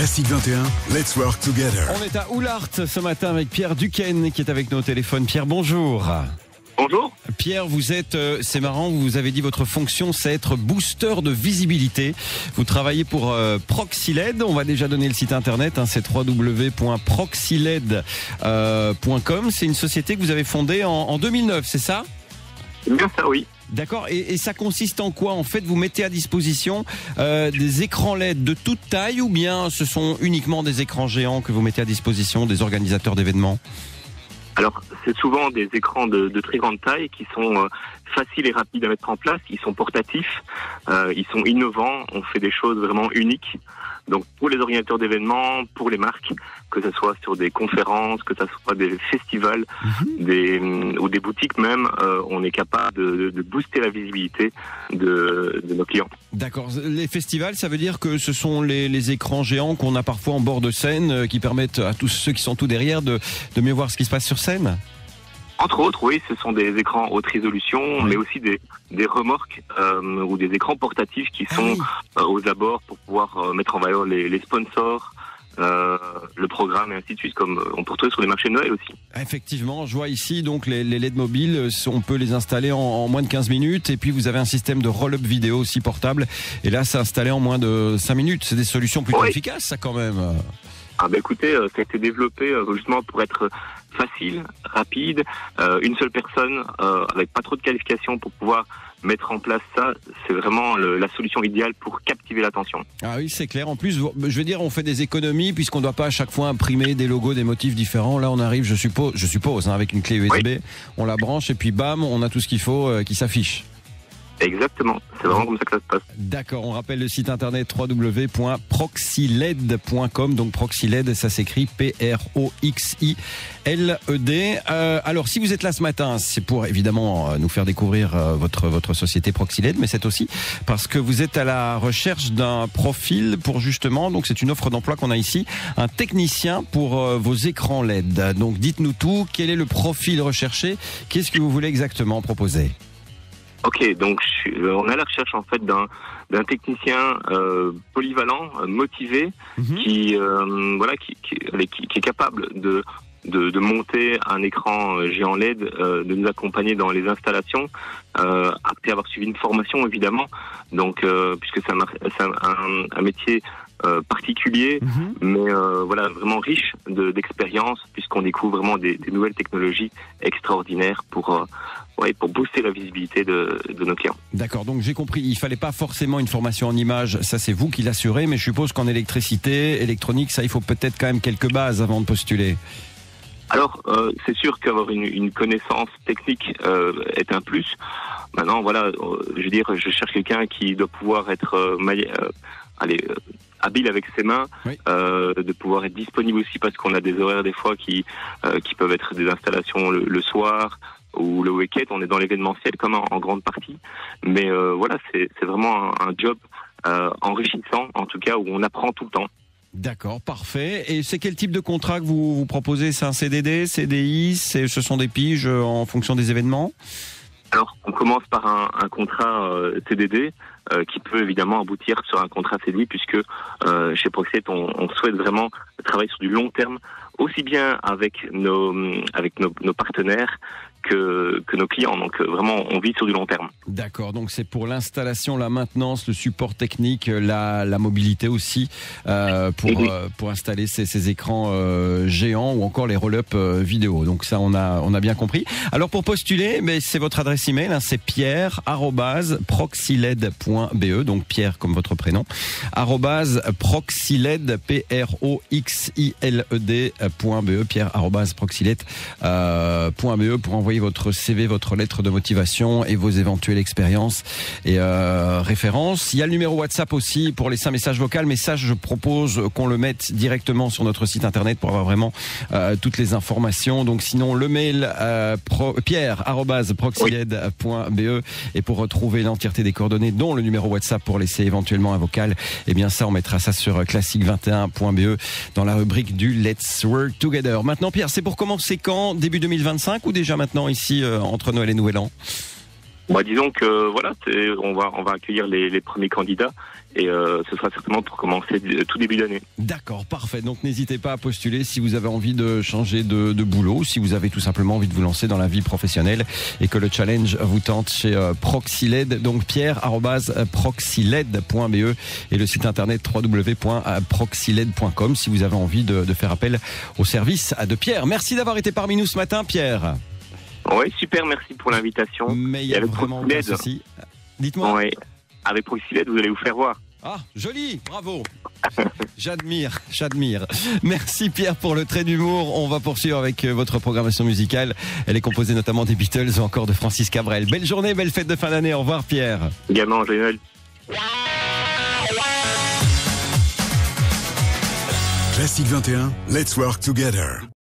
Classique 21, let's work together. On est à Oulart ce matin avec Pierre Duquesne qui est avec nous au téléphone. Pierre, bonjour. Bonjour. Pierre, vous êtes, c'est marrant, vous avez dit votre fonction c'est être booster de visibilité. Vous travaillez pour Proxyled, on va déjà donner le site internet, c'est www.proxyled.com. C'est une société que vous avez fondée en 2009, c'est ça ? C'est bien ça, oui. D'accord, et ça consiste en quoi ? En fait, vous mettez à disposition des écrans LED de toute taille ou bien ce sont uniquement des écrans géants que vous mettez à disposition des organisateurs d'événements ? Alors, c'est souvent des écrans de très grande taille qui sont faciles et rapides à mettre en place. Ils sont portatifs, ils sont innovants, on fait des choses vraiment uniques. Donc, pour les organisateurs d'événements, pour les marques, que ce soit sur des conférences, que ce soit des festivals, ou des boutiques même, on est capable de booster la visibilité de nos clients. D'accord. Les festivals, ça veut dire que ce sont les écrans géants qu'on a parfois en bord de scène qui permettent à tous ceux qui sont tout derrière de mieux voir ce qui se passe sur scène ? Entre autres, oui, ce sont des écrans haute résolution, mais aussi des remorques ou des écrans portatifs qui sont aux abords pour pouvoir mettre en valeur les sponsors, le programme et ainsi de suite, comme on peut retrouver sur les marchés de Noël aussi. Effectivement, je vois ici donc les LED mobiles, on peut les installer en moins de 15 minutes et puis vous avez un système de roll-up vidéo aussi portable et là c'est installé en moins de 5 minutes. C'est des solutions plutôt efficaces ça quand même. Ah ben écoutez, ça a été développé justement pour être facile, rapide, une seule personne avec pas trop de qualifications pour pouvoir mettre en place ça, c'est vraiment la solution idéale pour captiver l'attention. Ah oui, c'est clair. En plus, je veux dire, on fait des économies puisqu'on ne doit pas à chaque fois imprimer des logos, des motifs différents. Là, on arrive, je suppose, avec une clé USB, on la branche et puis bam, on a tout ce qu'il faut qui s'affiche. Exactement, c'est vraiment comme ça que ça se passe. D'accord, on rappelle le site internet www.proxyled.com. Donc Proxyled, ça s'écrit Proxyled. Alors si vous êtes là ce matin, c'est pour évidemment nous faire découvrir votre société Proxyled, mais c'est aussi parce que vous êtes à la recherche d'un profil pour justement, donc c'est une offre d'emploi qu'on a ici, un technicien pour vos écrans LED. Donc dites-nous tout, quel est le profil recherché, qu'est-ce que vous voulez exactement proposer ? Ok, donc on est à la recherche en fait d'un technicien polyvalent, motivé, qui est capable de monter un écran géant LED, de nous accompagner dans les installations, après avoir suivi une formation évidemment. Donc puisque c'est un métier particulier, mais vraiment riche d'expérience, puisqu'on découvre vraiment des nouvelles technologies extraordinaires pour booster la visibilité de nos clients. D'accord, donc j'ai compris, il fallait pas forcément une formation en images, ça c'est vous qui l'assurez, mais je suppose qu'en électricité, électronique, ça il faut peut-être quand même quelques bases avant de postuler. Alors, c'est sûr qu'avoir une connaissance technique est un plus. Maintenant, je cherche quelqu'un qui doit pouvoir être habile avec ses mains, de pouvoir être disponible aussi parce qu'on a des horaires des fois qui peuvent être des installations le soir ou le week-end. On est dans l'événementiel comme en grande partie, mais c'est vraiment un job enrichissant, en tout cas où on apprend tout le temps. D'accord, parfait. Et c'est quel type de contrat que vous proposez ? C'est un CDD, CDI, ce sont des piges en fonction des événements ? Alors, on commence par un contrat CDD qui peut évidemment aboutir sur un contrat CDI puisque chez Proxyled, on souhaite vraiment travailler sur du long terme, aussi bien avec nos partenaires que nos clients. Donc vraiment, on vit sur du long terme. D'accord, donc c'est pour l'installation, la maintenance, le support technique, la mobilité aussi, pour installer ces écrans géants ou encore les roll-up vidéo. Donc ça, on a bien compris. Alors pour postuler, c'est votre adresse email, c'est pierre@proxyled.be, donc Pierre comme votre prénom, @proxyled, proxyled.be, pierre@proxyled.be pour envoyer votre CV, votre lettre de motivation et vos éventuelles expériences et références. Il y a le numéro WhatsApp aussi pour laisser un message vocal, mais ça je propose qu'on le mette directement sur notre site internet pour avoir vraiment toutes les informations. Donc sinon le mail pierre@proxyled.be et pour retrouver l'entièreté des coordonnées dont le numéro WhatsApp pour laisser éventuellement un vocal, eh bien ça on mettra ça sur classique21.be dans la rubrique du Let's Work Together. Maintenant Pierre, c'est pour commencer quand ? Début 2025 ou déjà maintenant ici entre Noël et Nouvel An ? Disons que on va accueillir les premiers candidats et ce sera certainement pour commencer tout début d'année. D'accord, parfait. Donc n'hésitez pas à postuler si vous avez envie de changer de boulot, si vous avez tout simplement envie de vous lancer dans la vie professionnelle et que le challenge vous tente chez Proxyled. Donc pierre@proxyled.be et le site internet www.proxyled.com si vous avez envie de faire appel au service de Pierre. Merci d'avoir été parmi nous ce matin, Pierre. Oui, super, merci pour l'invitation. Mais il y a vraiment aucun souci. Dites-moi. Oui. Avec Proxyled, vous allez vous faire voir. Ah, joli, bravo. J'admire. Merci Pierre pour le trait d'humour. On va poursuivre avec votre programmation musicale. Elle est composée notamment des Beatles ou encore de Francis Cabrel. Belle journée, belle fête de fin d'année. Au revoir Pierre. Également, Joël. Classique 21, let's work together.